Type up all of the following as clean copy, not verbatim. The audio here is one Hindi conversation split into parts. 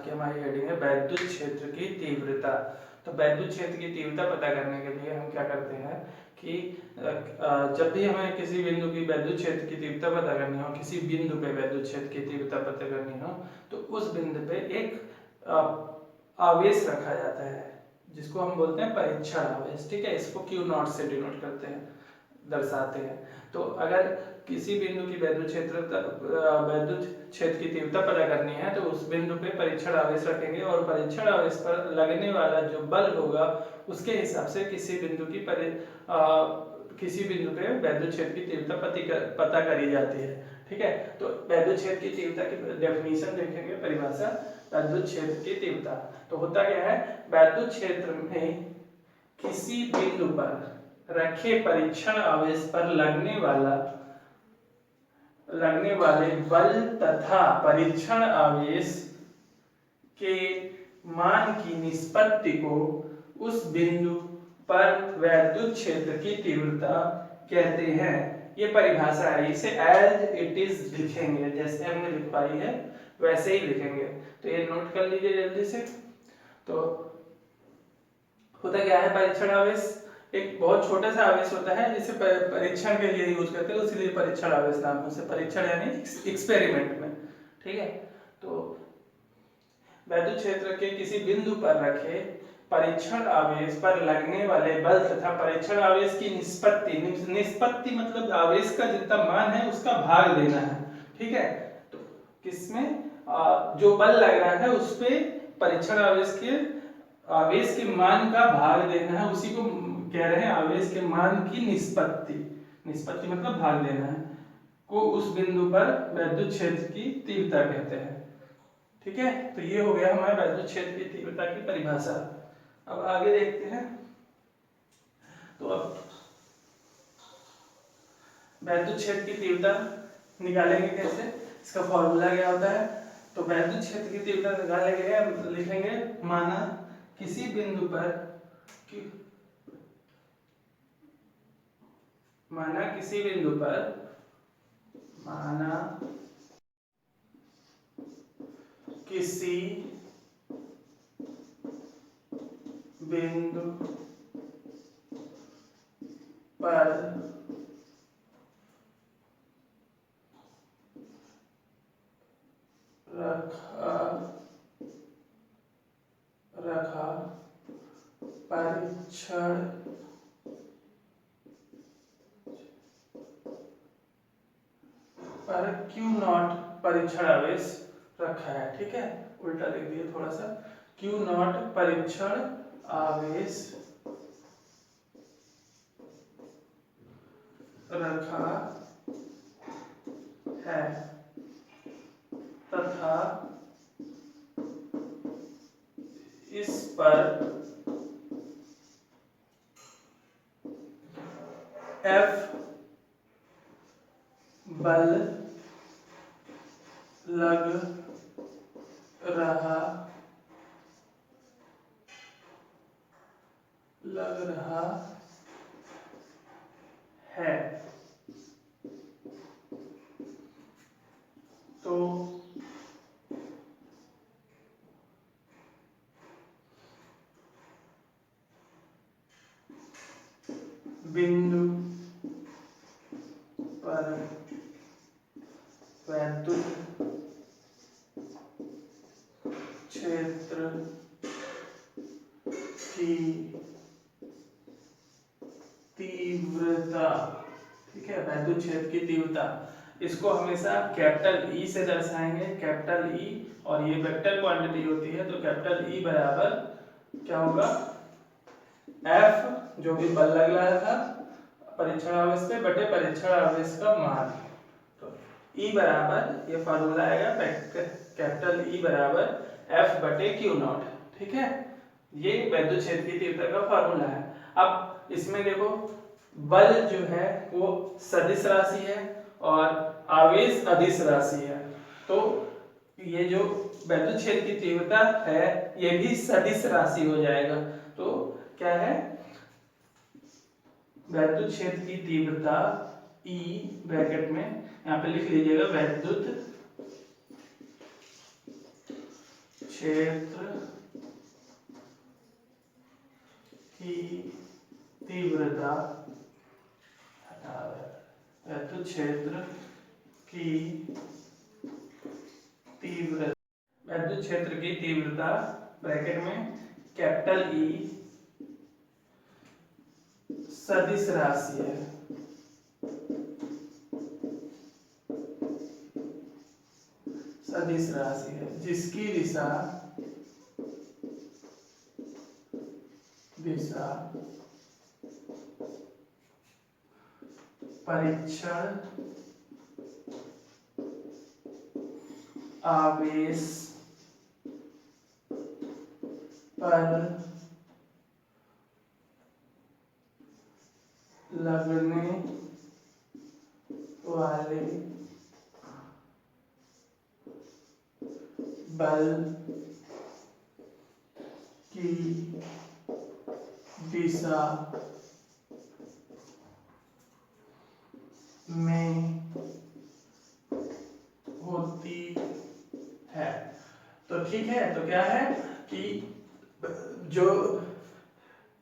की हमारी हेडिंग है वैद्युत क्षेत्र की तीव्रता। तो वैद्युत क्षेत्र की तीव्रता पता करने के लिए हम क्या करते हैं कि जब भी हमें किसी बिंदु की वैद्युत क्षेत्र की तीव्रता पता करनी हो, किसी बिंदु पे वैद्युत क्षेत्र की तीव्रता पता करनी हो, तो उस बिंदु पे एक आवेश रखा जाता है जिसको हम बोलते हैं परीक्षण आवेश। ठीक है, इसको क्यू नॉट से डिनोट करते हैं, दर्शाते हैं। तो अगर किसी बिंदु की वैद्युत क्षेत्र की तीव्रता पता करनी है तो उस बिंदु पे परीक्षण आवेश रखेंगे और परीक्षण आवेश पर लगने वाला जो बल होगा उसके हिसाब से किसी बिंदु पे वैद्युत क्षेत्र की तीव्रता पता करी जाती है। ठीक है, तो वैद्युत क्षेत्र की तीव्रता की डेफिनेशन देखेंगे, परिभाषा। वैद्युत क्षेत्र की तीव्रता तो होता क्या है, वैद्युत क्षेत्र में किसी बिंदु पर रखे परीक्षण आवेश पर लगने वाले बल तथा परीक्षण आवेश के मान की निष्पत्ति को उस बिंदु पर वैद्युत क्षेत्र की तीव्रता कहते हैं। ये परिभाषा है, इसे एज इट इज लिखेंगे, जैसे हमने लिखवाई है वैसे ही लिखेंगे। तो ये नोट कर लीजिए जल्दी से। तो होता क्या है, परीक्षण आवेश एक बहुत छोटा सा आवेश होता है जिसे परीक्षण के लिए यूज करते हैं, इसलिए परीक्षण आवेश नाम है उसे। परीक्षण यानी एक्सपेरिमेंट में। ठीक है, तो वैद्युत क्षेत्र के किसी बिंदु पर रखे परीक्षण आवेश पर लगने वाले बल तथा परीक्षण आवेश की निष्पत्ति मतलब आवेश का जितना मान है उसका भाग देना है। ठीक है, तो किसमें जो बल लग रहा है उस पे परीक्षण आवेश के मान का भाग देना है, उसी को कह रहे हैं आवेश के मान की निष्पत्ति मतलब भाग देना है, को उस बिंदु पर वैद्युत क्षेत्र की तीव्रता कहते हैं। ठीक है, तो ये हो गया हमारे वैद्युत क्षेत्र की तीव्रता की परिभाषा। अब आगे देखते हैं। तो अब वैद्युत क्षेत्र की तीव्रता निकालेंगे कैसे, इसका फॉर्मूला क्या होता है। तो वैद्युत क्षेत्र की तीव्रता निकालने के लिए लिखेंगे, माना किसी बिंदु पर रखा परीक्षण पर क्यू नॉट परीक्षण आवेश रखा है। ठीक है, उल्टा लिख दिया थोड़ा सा, क्यू नॉट परीक्षण आवेश रखा है तथा इस पर F बल लग रहा है। तो बिंदु पर वैद्युत क्षेत्र की तीव्रता, ठीक है, वैद्युत क्षेत्र की तीव्रता, इसको हमेशा कैपिटल ई से दर्शाएंगे, कैपिटल ई, और ये वेक्टर क्वांटिटी होती है। तो कैपिटल ई बराबर क्या होगा, एफ जो भी बल लग रहा था परीक्षण आवेश पे बटे परीक्षण आवेश का मान। तो ई बराबर, ये फार्मूला आएगा कैपिटल ई बराबर एफ बटे क्यू नॉट। ठीक है, ये वैद्युत क्षेत्र की तीव्रता का फार्मूला है। अब इसमें देखो, बल जो है वो सदिश राशि है और आवेश अदिश राशि है। तो ये जो वैद्युत क्षेत्र की तीव्रता है ये भी सदिश राशि हो जाएगा। तो क्या है, वैद्युत क्षेत्र की तीव्रता E ब्रैकेट में यहाँ पे लिख लीजिएगा, वैद्युत क्षेत्र की तीव्रता, वैद्युत क्षेत्र की तीव्रता, वैद्युत क्षेत्र की तीव्रता ब्रैकेट में कैपिटल ई सदिश राशि है, सदिश राशि है जिसकी दिशा परीक्षण आवेश पर लगने वाले बल की दिशा में होती है। तो ठीक है, तो क्या है कि जो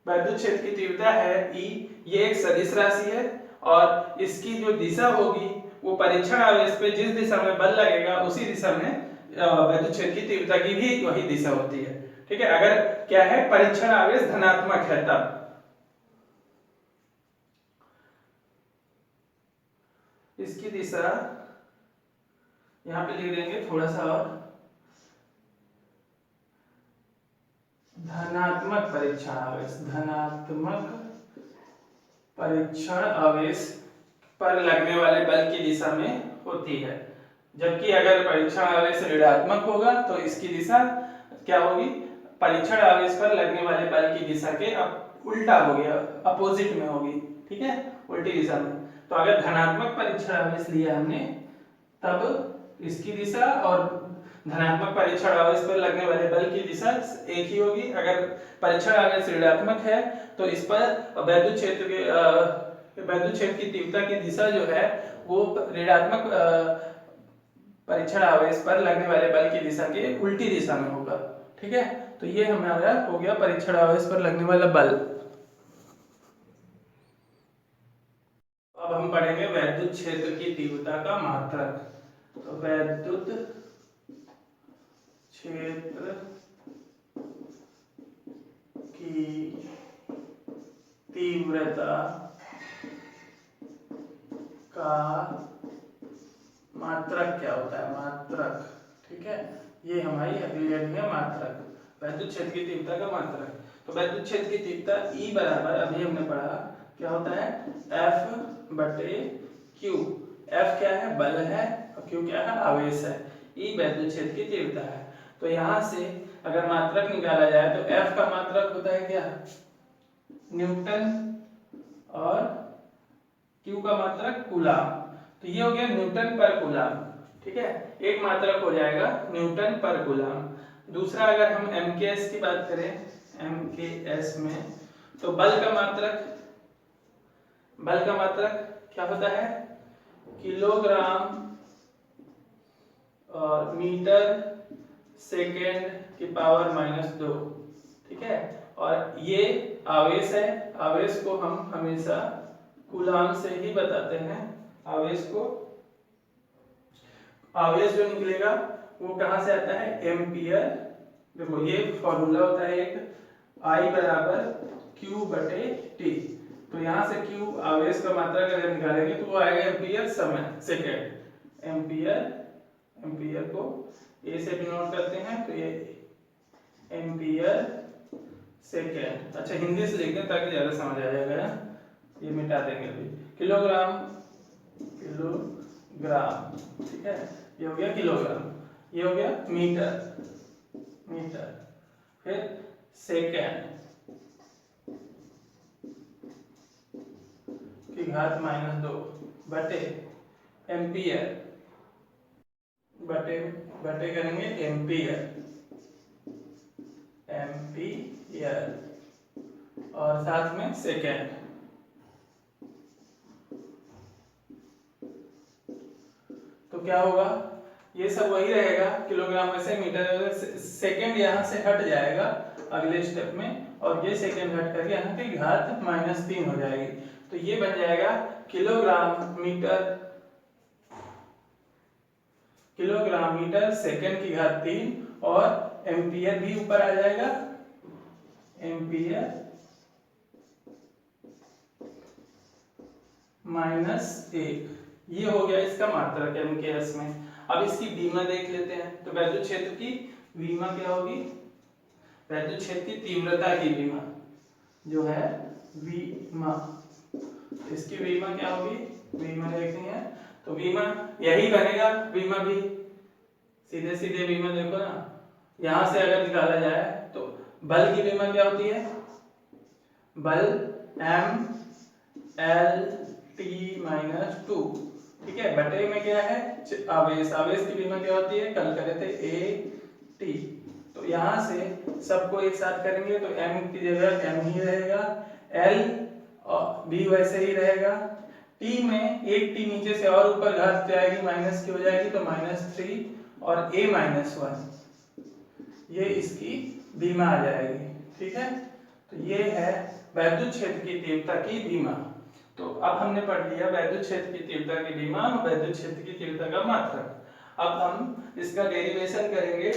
वैद्युत क्षेत्र की तीव्रता है E, ये एक सदिश राशि है और इसकी जो दिशा होगी वो परीक्षण आवेश पे जिस दिशा में बल लगेगा उसी दिशा में वैद्युत क्षेत्र की तीव्रता की भी वही दिशा होती है। ठीक है, अगर क्या है परीक्षण आवेश धनात्मक है तब। इसकी दिशा यहां पे लिख देंगे थोड़ा सा और, धनात्मक परीक्षण आवेश, धनात्मक परीक्षण आवेश पर लगने वाले बल की दिशा में होती है। जबकि अगर परीक्षण आवेश ऋणात्मक होगा तो इसकी दिशा क्या होगी, परीक्षण आवेश पर लगने वाले बल की दिशा के उल्टा हो गया, अपोजिट में होगी। ठीक है, उल्टी दिशा में। तो अगर धनात्मक परीक्षण आवेश लिया हमने तब इसकी दिशा और धनात्मक परीक्षण आवेश पर लगने वाले बल की दिशा एक ही होगी। अगर परीक्षण आवेश ऋणात्मक है तो इस पर वैद्युत क्षेत्र के वैद्युत क्षेत्र की तीव्रता की दिशा जो है वो ऋणात्मक परीक्षण आवेश पर लगने वाले बल की दिशा के उल्टी दिशा में होगा। ठीक है, तो ये हमारा हो गया परीक्षण आवेश पर लगने वाला बल। अब हम पढ़ेंगे वैद्युत क्षेत्र की तीव्रता का मात्रक। तो वैद्युत क्षेत्र की तीव्रता का मात्रक क्या होता है, मात्रक। ठीक है, ये हमारी अगली है मात्रक, वैद्युत क्षेत्र की तीव्रता का मात्रक। तो वैद्युत क्षेत्र की तीव्रता E बराबर, अभी हमने पढ़ा क्या होता है, F बटे Q। F क्या है, बल है, और Q क्या है, आवेश है। E वैद्युत क्षेत्र की तीव्रता है। तो यहाँ से अगर मात्रक निकाला जाए तो F का मात्रक होता है क्या, न्यूटन, और Q का मात्रक कूलाम। तो ये हो गया न्यूटन पर कूलाम। ठीक है, एक मात्रक हो जाएगा न्यूटन पर कूलाम। दूसरा अगर हम MKS की बात करें, MKS में तो बल का मात्रक क्या होता है, किलोग्राम और मीटर सेकेंड की पावर -2। ठीक है, और ये आवेश है, आवेश को हम हमेशा कूलाम से ही बताते हैं। आवेश जो निकलेगा वो कहां से आता है, एम्पियर। देखो ये फॉर्मूला होता है एक, I बराबर Q बटे T। तो यहाँ से Q आवेश का मात्रक अगर निकालेंगे तो वो आएगा एम्पियर समय सेकेंड। एम्पियर को A से डिनोट करते हैं, तो ये एम्पियर सेकेंड। अच्छा हिंदी से लिखते हैं ताकि ज्यादा समझ आ जाएगा। ये मिटा देंगे अभी, किलोग्राम। ठीक है, ये हो गया किलोग्राम, ये हो गया मीटर, फिर सेकेंड की घात -2 बटे एम्पियर, बटे करेंगे एम्पियर, और साथ में सेकेंड। तो क्या होगा, ये सब वही रहेगा, किलोग्राम वैसे मीटर, सेकंड यहाँ से हट जाएगा अगले स्टेप में, और ये सेकंड हट करके यहाँ की घात -3 हो जाएगी। तो ये बन जाएगा किलोग्राम मीटर सेकंड की घात 3, और एम्पियर भी ऊपर आ जाएगा, एम्पियर -1। ये हो गया इसका मात्रक एमकेएस में। अब इसकी विमा देख लेते हैं। तो वैद्युत क्षेत्र की विमा क्या होगी? वैद्युत क्षेत्र की तीव्रता की विमा जो है विमा, इसकी विमा क्या होगी? विमा देखनी है तो विमा यही बनेगा। विमा भी सीधे सीधे विमा देखो ना, यहां से अगर निकाला जाए तो बल की विमा क्या होती है? बल m l t - 2, ठीक है। बटे में क्या है? आवेश, आवेश की विमा क्या होती है? कल करे थे a t। तो यहां से सबको एक साथ करेंगे तो m की जगह m ही रहेगा, l और b वैसे ही रहेगा। t में एक t नीचे से और ऊपर घात जाएगी, माइनस की हो जाएगी तो -3, और a -1, ये इसकी विमा आ जाएगी, ठीक है। तो ये है वैद्युत क्षेत्र की तीव्रता की विमा। तो अब हमने पढ़ लिया वैद्युत क्षेत्र की तीव्रता की विमा और वैद्युत क्षेत्र की तीव्रता का मात्रक। अब हम इसका डेरिवेशन करेंगे।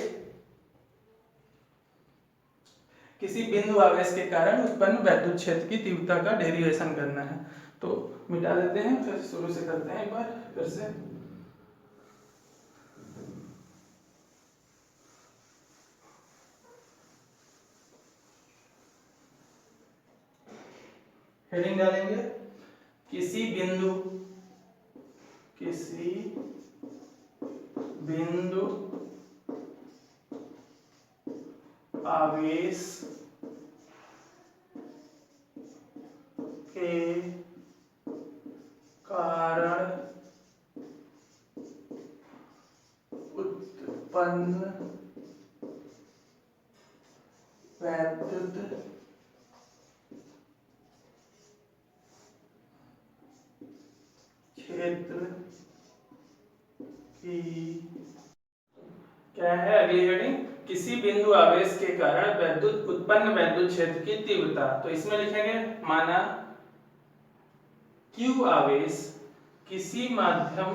किसी बिंदु आवेश के कारण उत्पन्न वैद्युत क्षेत्र की तीव्रता का डेरिवेशन करना है। तो मिटा देते हैं, फिर शुरू से करते हैं एक बार फिर से। हेडिंग डालेंगे, किसी बिंदु आवेश के कारण उत्पन्न वैद्युत क्षेत्र की क्या है अगली हेडिंग? किसी बिंदु आवेश के कारण उत्पन्न वैद्युत क्षेत्र की तीव्रता। तो इसमें लिखेंगे, माना Q आवेश किसी माध्यम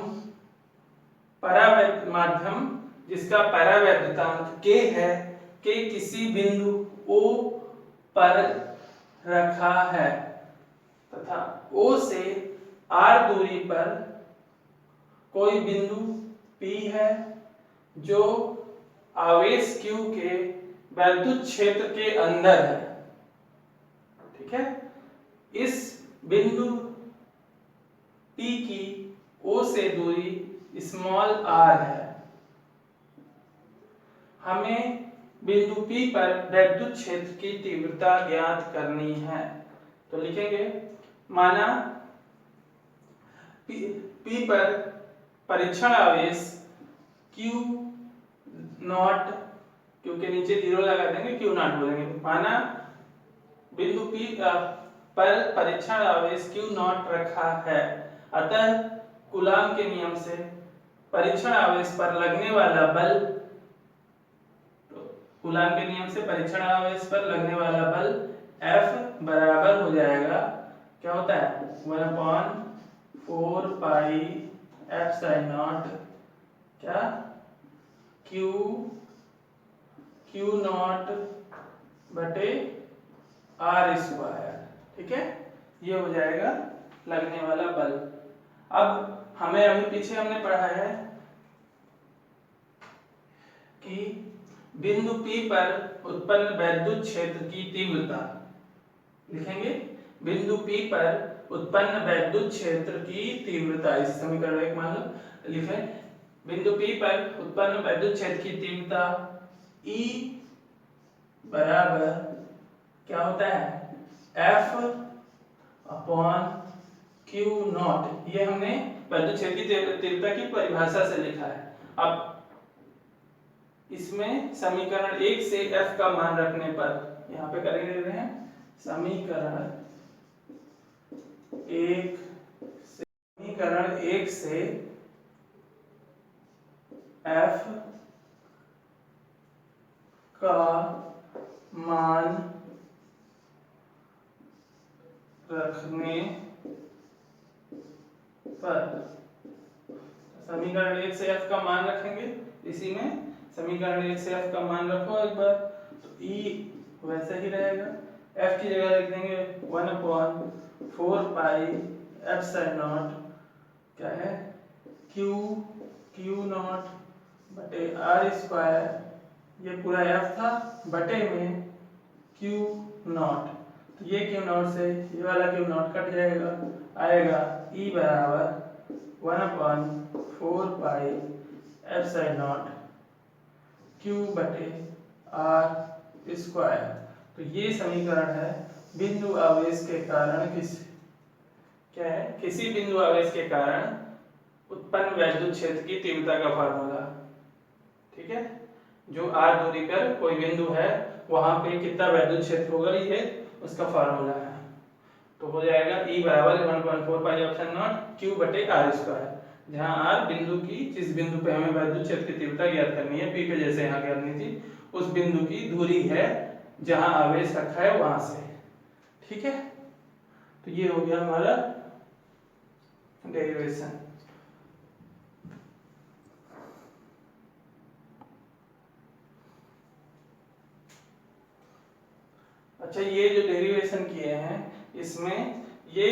जिसका परावैद्युतांक K है, के किसी बिंदु O पर रखा है तथा O से R दूरी पर कोई बिंदु P है जो आवेश Q के वैद्युत क्षेत्र के अंदर है, ठीक है। इस बिंदु P की O से दूरी r है। हमें बिंदु P पर वैद्युत क्षेत्र की तीव्रता ज्ञात करनी है। तो लिखेंगे, माना P पर परीक्षण आवेश Q नॉट, Q के नीचे 0 लगा देंगे, Q नॉट बोलेंगे। माना बिंदु P पर परीक्षण आवेश Q नॉट रखा है, अतः कूलाम के नियम से परीक्षण आवेश पर लगने वाला बल, कूलाम के नियम से परीक्षण आवेश पर लगने वाला बल F बराबर हो जाएगा, क्या होता है 1/4 पाई एप्सिलॉन नॉट क्या Q नॉट बटे R स्क्वायर, ठीक है। ये हो जाएगा लगने वाला बल। अब हमें अभी पीछे हमने पढ़ा है कि बिंदु P पर उत्पन्न वैद्युत क्षेत्र की तीव्रता, लिखेंगे बिंदु P पर उत्पन्न वैद्युत क्षेत्र की तीव्रता, इस समीकरण एक मान लो लिखें, बिंदु P पर उत्पन्न वैद्युत क्षेत्र की तीव्रता E बराबर क्या होता है F अपॉन Q नॉट। ये हमने वैद्युत क्षेत्र की तीव्रता की परिभाषा से लिखा है। अब इसमें समीकरण 1 से F का मान रखने पर यहाँ पे करेंगे रहे हैं, समीकरण 1 से F का मान रखने पर, समीकरण 1 से F का मान रखेंगे, इसी में समीकरण 1 से F का मान रखो एक बार, तो E वैसे ही रहेगा, F की जगह लिख देंगे 1/4 पाई एप्सिलॉन क्या है Q नॉट बटे R स्क्वायर, ये पूरा F था बटे में Q नॉट, तो ये Q नॉट से ये वाला Q नॉट कट जाएगा, आएगा E बराबर 1/4 पाई एप्सिलॉन Q बटे R स्क्वायर। तो ये समीकरण है बिंदु आवेश के कारण क्या है, किसी बिंदु आवेश के कारण उत्पन्न वैद्युत क्षेत्र की तीव्रता का फार्मूला। ठीक है, जो r दूरी पर कोई बिंदु है वहां पे कितना वैद्युत क्षेत्र होगा, ये उसका फार्मूला है। तो हो जाएगा E बराबर 1/4 पाई एप्सिलॉन Q बटे R स्क्वायर, जहां R बिंदु की, जिस बिंदु पे हमें वैद्युत क्षेत्र की तीव्रता ज्ञात करनी है, P पे जैसे यहाँ करनी थी, उस बिंदु की दूरी है जहां आवेश रखा है वहां से। ठीक है, तो ये हो गया हमारा डेरिवेशन। अच्छा, ये जो डेरिवेशन किए हैं इसमें ये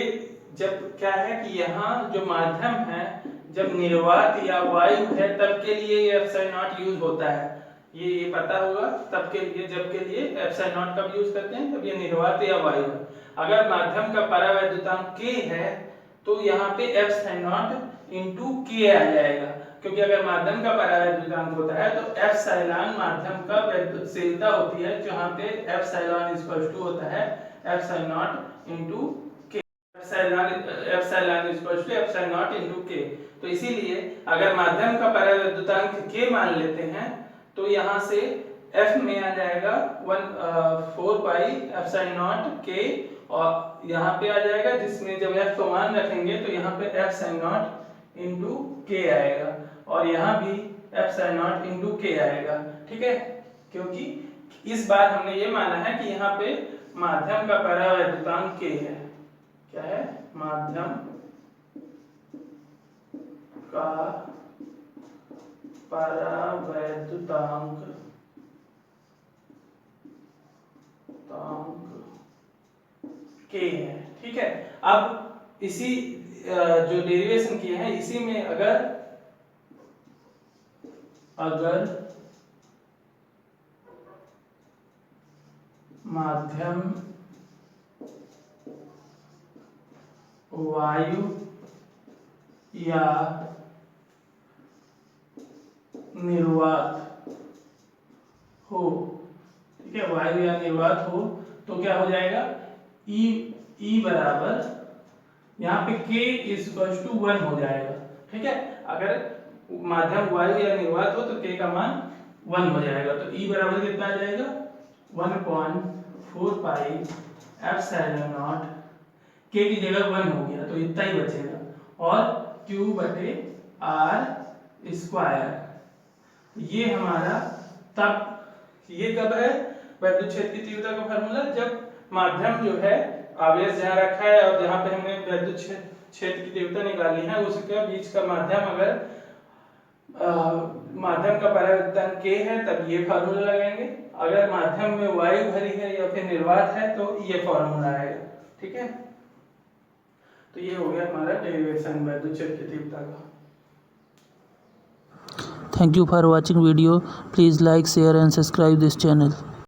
जब क्या है कि यहाँ जो माध्यम है, जब निर्वात या वायु है तब के लिए ये एप्सिलॉन नॉट यूज होता है, ये पता होगा, तब के लिए, जब के लिए एप्सिलॉन नॉट कब यूज करते हैं, जब ये निर्वात या वायु है। अगर माध्यम का परावैद्युतांक k है तो यहाँ पे एप्सिलॉन नॉट इंटू k आ जाएगा, क्योंकि अगर माध्यम का परावैद्युतांक होता है तो एप्सिलॉन माध्यम का वैद्युतशीलता होती है, जहाँ पे एप्सिलॉन इक्वल टू होता है epsilon not into k, epsilon equal to epsilon not into k। तो इसीलिए अगर माध्यम का परावैद्युतांक k मान लेते हैं तो यहाँ से F में आ जाएगा 1/4 पाई एप्सिलॉन नॉट k, और यहाँ पे आ जाएगा, जिसमें जब F को मान रखेंगे तो यहाँ पे एप्सिलॉन नॉट इंटू k आएगा, और यहाँ भी एप्सिलॉन नॉट इंटू k आएगा। ठीक है, क्योंकि इस बार हमने ये माना है कि यहाँ पे माध्यम का परावैद्युतांक k है। क्या है, माध्यम का परावैद्युतांक k है। ठीक है, अब इसी जो डेरिवेशन किए हैं इसी में अगर माध्यम वायु या निर्वात हो, ठीक है, वायु या निर्वात हो, तो क्या हो जाएगा, E बराबर यहाँ पे k इक्वल टू 1 हो जाएगा। ठीक है, अगर माध्यम वायु या निर्वात हो तो k का मान 1 हो जाएगा, तो E बराबर कितना आ जाएगा 1/4 पाई एप्सिलॉन नॉट, k की जगह 1 हो गया तो इतना ही बचेगा, और Q बटे R स्क्वायर। ये हमारा तब, ये कब है, वैद्युत क्षेत्र की तीव्रता का फार्मूला, जब माध्यम जो है आवेश जहाँ रखा है और जहाँ पे हमने वैद्युत क्षेत्र की तीव्रता निकाली है उसके बीच का माध्यम, अगर माध्यम का परावैद्युतांक k है तब ये फार्मूला लगाएंगे, अगर माध्यम में वायु भरी है या फिर निर्वात है तो ये फार्मूला आएगा। ठीक है, तो ये हो गया हमारा डेरिवेशन वैद्युत क्षेत्र की तीव्रता का। Thank you for watching video. Please like, share and subscribe this channel.